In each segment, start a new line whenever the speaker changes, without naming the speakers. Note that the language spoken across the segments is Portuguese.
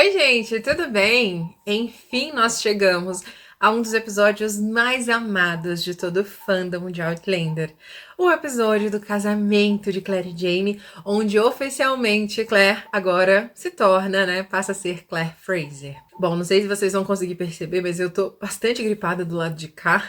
Oi, gente, tudo bem? Enfim, nós chegamos a um dos episódios mais amados de todo o fandom de Outlander. O episódio do casamento de Claire e Jaime, onde oficialmente Claire agora se torna, passa a ser Claire Fraser. Bom, não sei se vocês vão conseguir perceber, mas eu tô bastante gripada do lado de cá.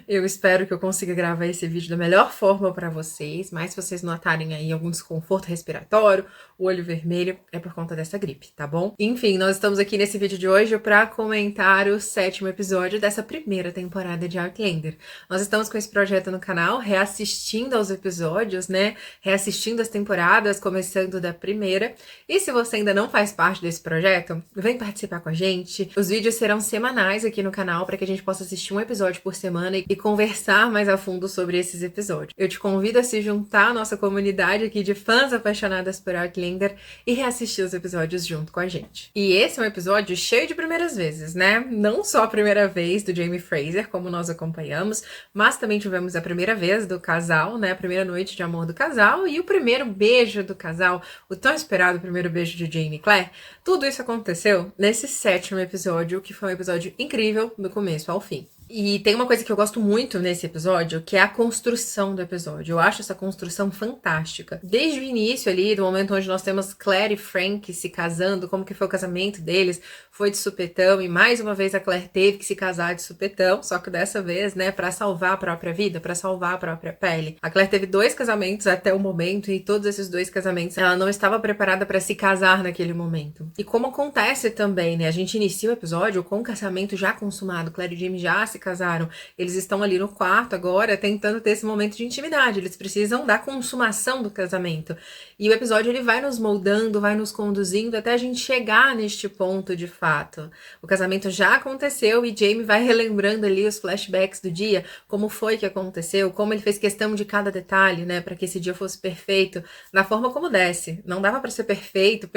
Eu espero que eu consiga gravar esse vídeo da melhor forma pra vocês, mas se vocês notarem aí algum desconforto respiratório, o olho vermelho, é por conta dessa gripe, tá bom? Enfim, nós estamos aqui nesse vídeo de hoje pra comentar o 7º episódio dessa primeira temporada de Outlander. Nós estamos com esse projeto no canal, reassistindo aos episódios, reassistindo as temporadas, começando da primeira. E se você ainda não faz parte desse projeto, vem participar com a gente. Os vídeos serão semanais aqui no canal para que a gente possa assistir um episódio por semana e conversar mais a fundo sobre esses episódios. Eu te convido a se juntar à nossa comunidade aqui de fãs apaixonadas por Outlander e reassistir os episódios junto com a gente. E esse é um episódio cheio de primeiras vezes, Não só a primeira vez do Jaime Fraser, como nós acompanhamos, mas também tivemos a primeira vez do casal, A primeira noite de amor do casal e o primeiro beijo do casal, o tão esperado primeiro beijo de Jaime e Claire. Tudo isso aconteceu nesse 7º episódio, que foi um episódio incrível do começo ao fim. E tem uma coisa que eu gosto muito nesse episódio, que é a construção do episódio. Eu acho essa construção fantástica. Desde o início ali, do momento onde nós temos Claire e Frank se casando, como que foi o casamento deles, foi de supetão, e mais uma vez a Claire teve que se casar de supetão, só que dessa vez, pra salvar a própria vida, pra salvar a própria pele. A Claire teve 2 casamentos até o momento, e todos esses 2 casamentos, ela não estava preparada para se casar naquele momento. E como acontece também, a gente inicia o episódio com o casamento já consumado, Claire e Jaime já se casaram, eles estão ali no quarto agora tentando ter esse momento de intimidade, eles precisam da consumação do casamento. E o episódio ele vai nos moldando, vai nos conduzindo até a gente chegar neste ponto de fato. O casamento já aconteceu e Jaime vai relembrando ali os flashbacks do dia, como foi que aconteceu, como ele fez questão de cada detalhe, para que esse dia fosse perfeito, da forma como desce. Não dava para ser perfeito,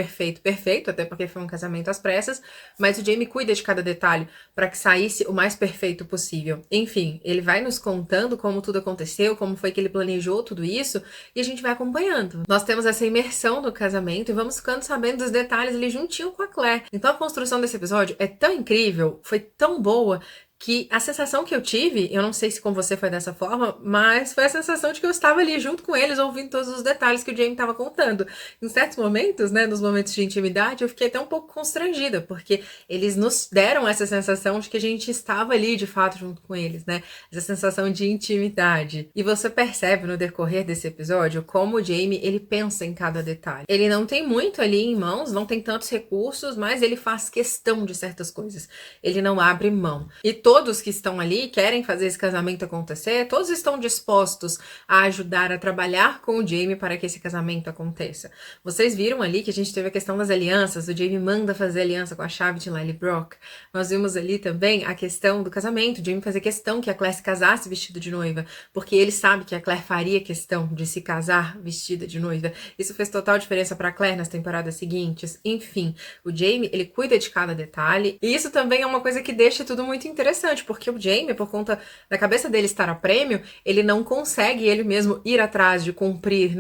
até porque foi um casamento às pressas, mas o Jaime cuida de cada detalhe para que saísse o mais perfeito possível. Enfim, ele vai nos contando como tudo aconteceu, como foi que ele planejou tudo isso, e a gente vai acompanhando. Nós temos essa imersão do casamento e vamos ficando sabendo dos detalhes ali juntinho com a Claire. Então a construção desse episódio é tão incrível, foi tão boa, que a sensação que eu tive, eu não sei se com você foi dessa forma, mas foi a sensação de que eu estava ali junto com eles, ouvindo todos os detalhes que o Jaime estava contando. Em certos momentos, nos momentos de intimidade, eu fiquei até um pouco constrangida, porque eles nos deram essa sensação de que a gente estava ali, de fato, junto com eles, Essa sensação de intimidade. E você percebe no decorrer desse episódio como o Jaime, ele pensa em cada detalhe. Ele não tem muito ali em mãos, não tem tantos recursos, mas ele faz questão de certas coisas. Ele não abre mão. E todos que estão ali querem fazer esse casamento acontecer, todos estão dispostos a ajudar a trabalhar com o Jaime para que esse casamento aconteça. Vocês viram ali que a gente teve a questão das alianças, o Jaime manda fazer aliança com a chave de Lily Brock. Nós vimos ali também a questão do casamento, o Jaime fazer questão que a Claire se casasse vestida de noiva, porque ele sabe que a Claire faria questão de se casar vestida de noiva. Isso fez total diferença para a Claire nas temporadas seguintes. Enfim, o Jaime, ele cuida de cada detalhe, e isso também é uma coisa que deixa tudo muito interessante, porque o Jaime, por conta da cabeça dele estar a prêmio, ele não consegue ele mesmo ir atrás de cumprir,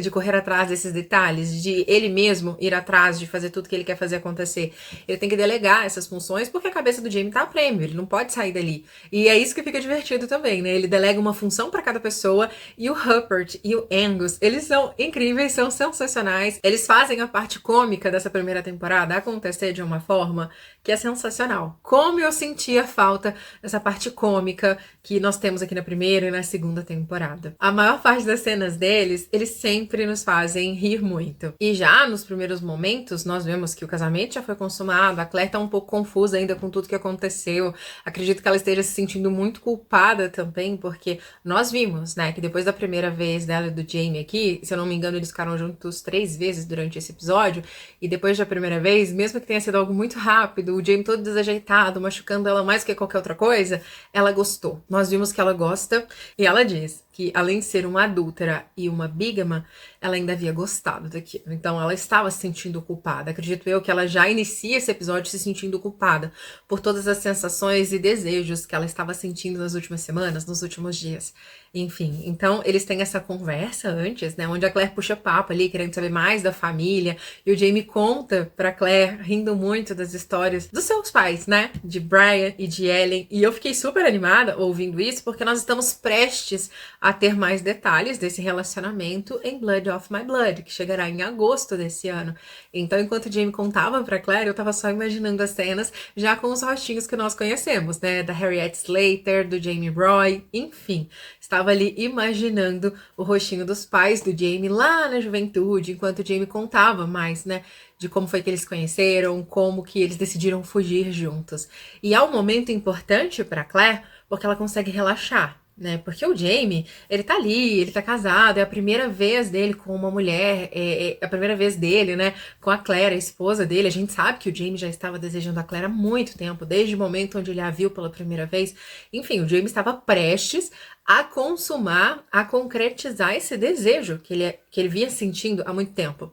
de correr atrás desses detalhes, de ele mesmo ir atrás de fazer tudo que ele quer fazer acontecer. Ele tem que delegar essas funções porque a cabeça do Jaime tá a prêmio, ele não pode sair dali. E é isso que fica divertido também, Ele delega uma função para cada pessoa, e o Rupert e o Angus, eles são incríveis, são sensacionais. Eles fazem a parte cômica dessa primeira temporada acontecer de uma forma que é sensacional. Como eu sentia falta dessa parte cômica que nós temos aqui na primeira e na segunda temporada. A maior parte das cenas deles, eles sempre nos fazem rir muito. E já nos primeiros momentos, nós vemos que o casamento já foi consumado, a Claire tá um pouco confusa ainda com tudo que aconteceu. Acredito que ela esteja se sentindo muito culpada também, porque nós vimos, que depois da primeira vez dela e do Jaime aqui, se eu não me engano, eles ficaram juntos 3 vezes durante esse episódio, e depois da primeira vez, mesmo que tenha sido algo muito rápido, o Jaime todo desajeitado, machucando ela mais que qualquer outra coisa, ela gostou. Nós vimos que ela gosta, e ela diz que, além de ser uma adúltera e uma bígama, ela ainda havia gostado daquilo. Então ela estava se sentindo culpada. Acredito eu que ela já inicia esse episódio se sentindo culpada por todas as sensações e desejos que ela estava sentindo nas últimas semanas, nos últimos dias. Enfim, então eles têm essa conversa antes, né, onde a Claire puxa papo ali, querendo saber mais da família, e o Jamie conta pra Claire, rindo muito das histórias dos seus pais, né, de Brian e de Ellen, e eu fiquei super animada ouvindo isso, porque nós estamos prestes a ter mais detalhes desse relacionamento em Blood of My Blood, que chegará em agosto desse ano. Então, enquanto o Jamie contava pra Claire, eu tava só imaginando as cenas, já com os rostinhos que nós conhecemos, né, da Harriet Slater, do Jamie Roy, enfim, estava ali imaginando o rostinho dos pais do Jamie lá na juventude, enquanto o Jamie contava mais, né, de como foi que eles se conheceram, como que eles decidiram fugir juntos. E é um momento importante para Claire, porque ela consegue relaxar, né? Porque o Jamie, ele tá ali, ele tá casado, é a primeira vez dele com uma mulher, é a primeira vez dele, né, com a Claire, a esposa dele. A gente sabe que o Jamie já estava desejando a Claire há muito tempo, desde o momento onde ele a viu pela primeira vez. Enfim, o Jamie estava prestes a consumar, a concretizar esse desejo que ele vinha sentindo há muito tempo.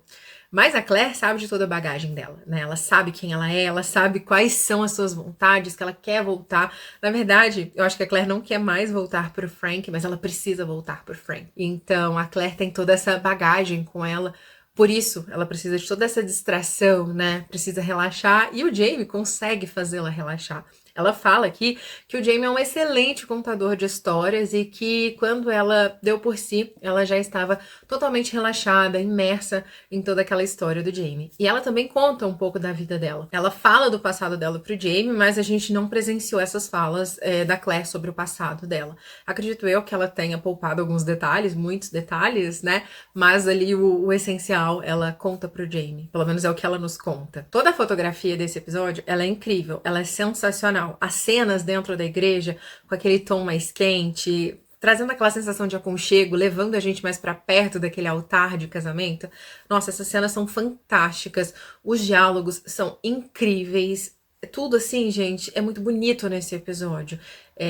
Mas a Claire sabe de toda a bagagem dela, né? Ela sabe quem ela sabe quais são as suas vontades, que ela quer voltar. Na verdade, eu acho que a Claire não quer mais voltar pro Frank, mas ela precisa voltar pro Frank. Então, a Claire tem toda essa bagagem com ela. Por isso, ela precisa de toda essa distração, né? Precisa relaxar e o Jamie consegue fazê-la relaxar. Ela fala aqui que o Jamie é um excelente contador de histórias e que quando ela deu por si, ela já estava totalmente relaxada, imersa em toda aquela história do Jamie. E ela também conta um pouco da vida dela. Ela fala do passado dela pro Jamie, mas a gente não presenciou essas falas da Claire sobre o passado dela. Acredito eu que ela tenha poupado alguns detalhes, muitos detalhes, né? Mas ali o essencial ela conta pro Jamie. Pelo menos é o que ela nos conta. Toda a fotografia desse episódio, ela é incrível, ela é sensacional. As cenas dentro da igreja, com aquele tom mais quente, trazendo aquela sensação de aconchego, levando a gente mais para perto daquele altar de casamento. Nossa, essas cenas são fantásticas. Os diálogos são incríveis. Tudo assim, gente, é muito bonito nesse episódio.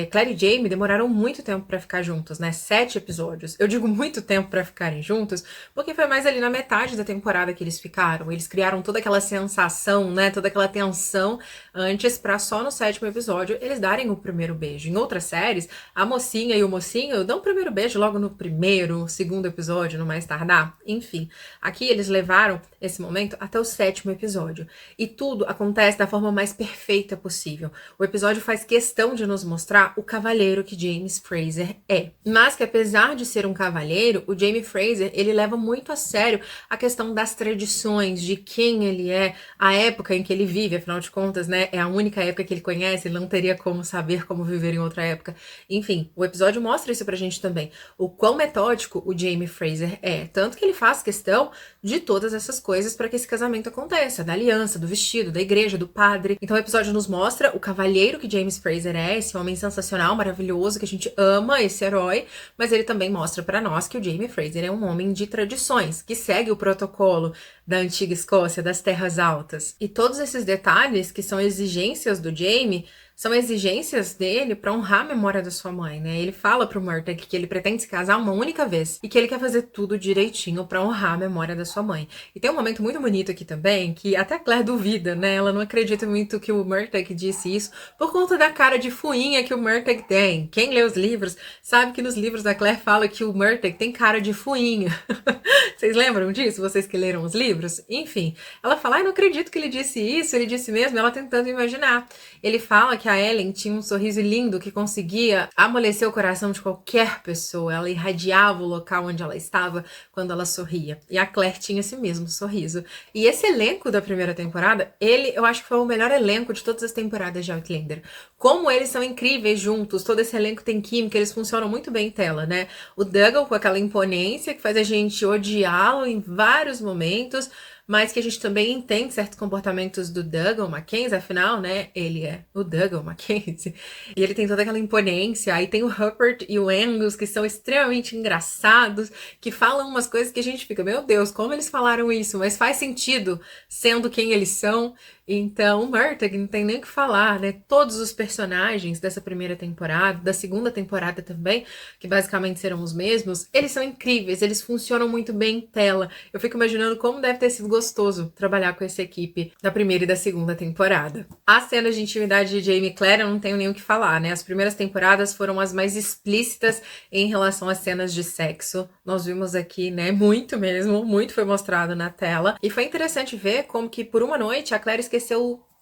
Claire e Jamie demoraram muito tempo pra ficar juntos, né? 7 episódios. Eu digo muito tempo pra ficarem juntos, porque foi mais ali na metade da temporada que eles ficaram. Eles criaram toda aquela sensação, né? Toda aquela tensão antes pra só no 7º episódio eles darem o primeiro beijo. Em outras séries, a mocinha e o mocinho dão o primeiro beijo logo no primeiro, segundo episódio, no mais tardar. Enfim, aqui eles levaram esse momento até o 7º episódio. E tudo acontece da forma mais perfeita possível. O episódio faz questão de nos mostrar o cavalheiro que James Fraser é. Mas que apesar de ser um cavalheiro, o Jamie Fraser, ele leva muito a sério a questão das tradições, de quem ele é, a época em que ele vive, afinal de contas, né, é a única época que ele conhece, ele não teria como saber como viver em outra época. Enfim, o episódio mostra isso pra gente também, o quão metódico o Jamie Fraser é, tanto que ele faz questão de todas essas coisas para que esse casamento aconteça, da aliança, do vestido, da igreja, do padre. Então o episódio nos mostra o cavalheiro que James Fraser é, esse homem sensacional, maravilhoso, que a gente ama esse herói, mas ele também mostra pra nós que o Jamie Fraser é um homem de tradições, que segue o protocolo da antiga Escócia, das terras altas. E todos esses detalhes que são exigências do Jamie são exigências dele para honrar a memória da sua mãe, né? Ele fala pro Murtagh que ele pretende se casar uma única vez e que ele quer fazer tudo direitinho para honrar a memória da sua mãe. E tem um momento muito bonito aqui também, que até a Claire duvida, né? Ela não acredita muito que o Murtagh disse isso por conta da cara de fuinha que o Murtagh tem. Quem lê os livros sabe que nos livros da Claire fala que o Murtagh tem cara de fuinha. Vocês lembram disso? Vocês que leram os livros? Enfim, ela fala, não acredito que ele disse isso, ele disse mesmo, ela tentando imaginar. Ele fala que a Ellen tinha um sorriso lindo que conseguia amolecer o coração de qualquer pessoa. Ela irradiava o local onde ela estava quando ela sorria. E a Claire tinha esse mesmo sorriso. E esse elenco da primeira temporada, eu acho que foi o melhor elenco de todas as temporadas de Outlander. Como eles são incríveis juntos, todo esse elenco tem química, eles funcionam muito bem em tela, né? O Dougal com aquela imponência que faz a gente odiá-lo em vários momentos, mas que a gente também entende certos comportamentos do Dougal Mackenzie, afinal, né, ele é o Dougal Mackenzie, e ele tem toda aquela imponência, aí tem o Rupert e o Angus, que são extremamente engraçados, que falam umas coisas que a gente fica, meu Deus, como eles falaram isso? Mas faz sentido, sendo quem eles são. Então, o Murtagh não tem nem o que falar, né? Todos os personagens dessa primeira temporada, da segunda temporada também, que basicamente serão os mesmos, eles são incríveis, eles funcionam muito bem em tela. Eu fico imaginando como deve ter sido gostoso trabalhar com essa equipe da primeira e da segunda temporada. As cenas de intimidade de Jaime e Claire eu não tenho nem o que falar, né? As primeiras temporadas foram as mais explícitas em relação às cenas de sexo. Nós vimos aqui, né? Muito mesmo, muito foi mostrado na tela. E foi interessante ver como que por uma noite a Claire esqueceu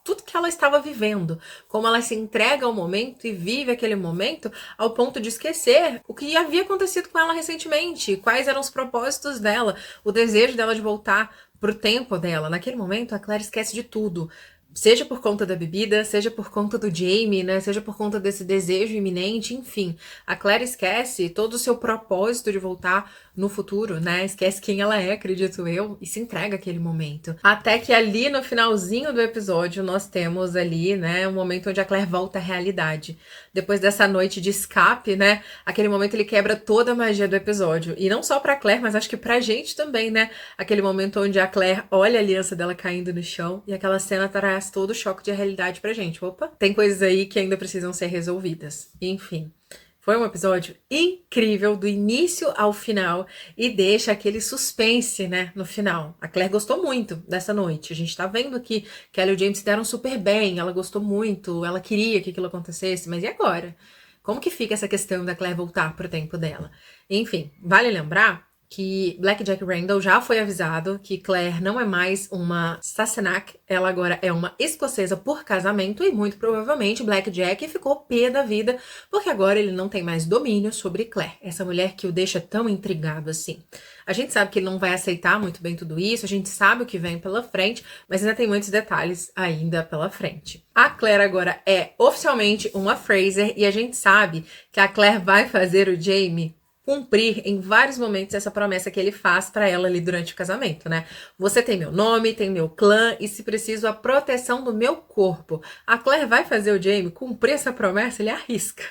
tudo que ela estava vivendo, como ela se entrega ao momento e vive aquele momento ao ponto de esquecer o que havia acontecido com ela recentemente, quais eram os propósitos dela, o desejo dela de voltar pro tempo dela. Naquele momento, a Claire esquece de tudo. Seja por conta da bebida, seja por conta do Jaime, né? Seja por conta desse desejo iminente, enfim. A Claire esquece todo o seu propósito de voltar no futuro, né? Esquece quem ela é, acredito eu, e se entrega àquele momento. Até que ali no finalzinho do episódio nós temos ali, né, um momento onde a Claire volta à realidade. Depois dessa noite de escape, né? Aquele momento ele quebra toda a magia do episódio. E não só pra Claire, mas acho que pra gente também, né? Aquele momento onde a Claire olha a aliança dela caindo no chão e aquela cena traz todo o choque de realidade pra gente. Opa, tem coisas aí que ainda precisam ser resolvidas. Enfim. Foi um episódio incrível, do início ao final, e deixa aquele suspense, né, no final. A Claire gostou muito dessa noite. A gente tá vendo que ela e o James se deram super bem, ela gostou muito, ela queria que aquilo acontecesse, mas e agora? Como que fica essa questão da Claire voltar pro tempo dela? Enfim, vale lembrar que Blackjack Randall já foi avisado que Claire não é mais uma Sassenach, ela agora é uma escocesa por casamento e muito provavelmente Blackjack ficou pé da vida porque agora ele não tem mais domínio sobre Claire, essa mulher que o deixa tão intrigado assim. A gente sabe que ele não vai aceitar muito bem tudo isso, a gente sabe o que vem pela frente, mas ainda tem muitos detalhes ainda pela frente. A Claire agora é oficialmente uma Fraser e a gente sabe que a Claire vai fazer o Jaime cumprir em vários momentos essa promessa que ele faz pra ela ali durante o casamento, né? Você tem meu nome, tem meu clã e, se preciso, a proteção do meu corpo. A Claire vai fazer o Jaime cumprir essa promessa, ele arrisca.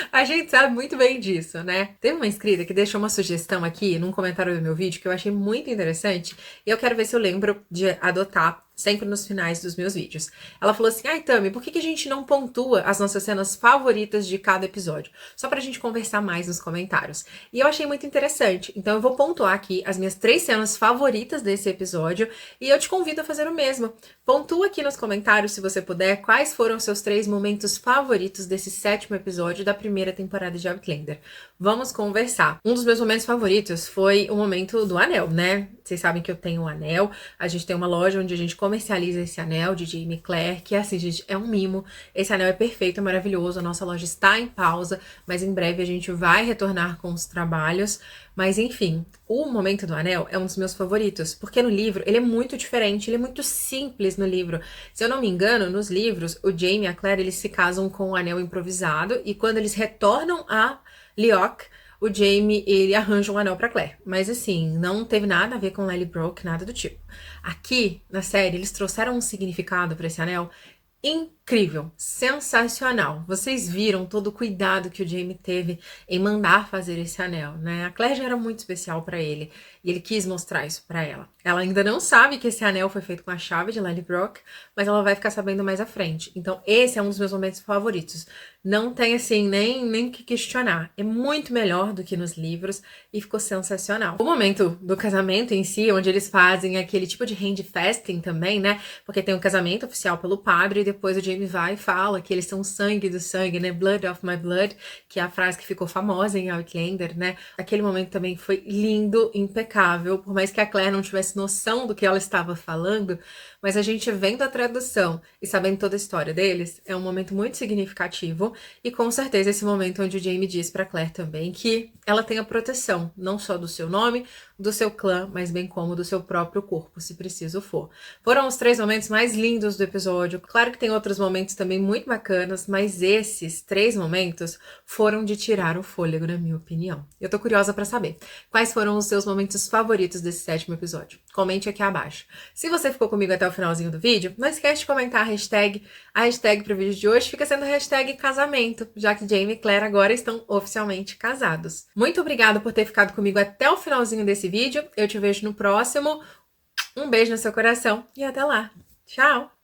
A gente sabe muito bem disso, né? Teve uma inscrita que deixou uma sugestão aqui num comentário do meu vídeo que eu achei muito interessante e eu quero ver se eu lembro de adotar sempre nos finais dos meus vídeos. Ela falou assim, ai Tami, por que a gente não pontua as nossas cenas favoritas de cada episódio? Só pra gente conversar mais nos comentários. E eu achei muito interessante, então eu vou pontuar aqui as minhas 3 cenas favoritas desse episódio e eu te convido a fazer o mesmo. Pontua aqui nos comentários, se você puder, quais foram os seus 3 momentos favoritos desse 7º episódio da primeira temporada de Outlander. Vamos conversar. Um dos meus momentos favoritos foi o momento do anel, né? Vocês sabem que eu tenho um anel, a gente tem uma loja onde a gente comercializa esse anel de Jaime e Claire, que assim, gente, é um mimo. Esse anel é perfeito, é maravilhoso, a nossa loja está em pausa, mas em breve a gente vai retornar com os trabalhos. Mas enfim, o momento do anel é um dos meus favoritos, porque no livro ele é muito diferente, ele é muito simples no livro. Se eu não me engano, nos livros, o Jaime e a Claire, eles se casam com um anel improvisado, e quando eles retornam a Leoch, o Jaime, ele arranja um anel pra Claire. Mas assim, não teve nada a ver com Lallybrook, nada do tipo. Aqui, na série, eles trouxeram um significado pra esse anel incrível, sensacional. Vocês viram todo o cuidado que o Jaime teve em mandar fazer esse anel, né? A Claire já era muito especial pra ele e ele quis mostrar isso pra ela. Ela ainda não sabe que esse anel foi feito com a chave de Lallybrook, mas ela vai ficar sabendo mais à frente. Então esse é um dos meus momentos favoritos. Não tem assim nem o que questionar. É muito melhor do que nos livros e ficou sensacional. O momento do casamento em si, onde eles fazem aquele tipo de handfasting também, né? Porque tem um casamento oficial pelo padre e depois o Jaime vai e fala que eles são sangue do sangue, né? Blood of my blood, que é a frase que ficou famosa em Outlander, né? Aquele momento também foi lindo, impecável, por mais que a Claire não tivesse noção do que ela estava falando, mas a gente vendo a tradução e sabendo toda a história deles, é um momento muito significativo e com certeza esse momento onde o Jaime diz pra Claire também que ela tem a proteção, não só do seu nome, do seu clã, mas bem como do seu próprio corpo, se preciso for. Foram os 3 momentos mais lindos do episódio. Claro que tem outros momentos também muito bacanas, mas esses 3 momentos foram de tirar o fôlego, na minha opinião. Eu tô curiosa pra saber quais foram os seus momentos favoritos desse 7º episódio. Comente aqui abaixo. Se você ficou comigo até o finalzinho do vídeo, não esquece de comentar a hashtag. A hashtag pro vídeo de hoje fica sendo a hashtag casamento, já que Jaime e Claire agora estão oficialmente casados. Muito obrigada por ter ficado comigo até o finalzinho desse vídeo. Eu te vejo no próximo. Um beijo no seu coração e até lá. Tchau!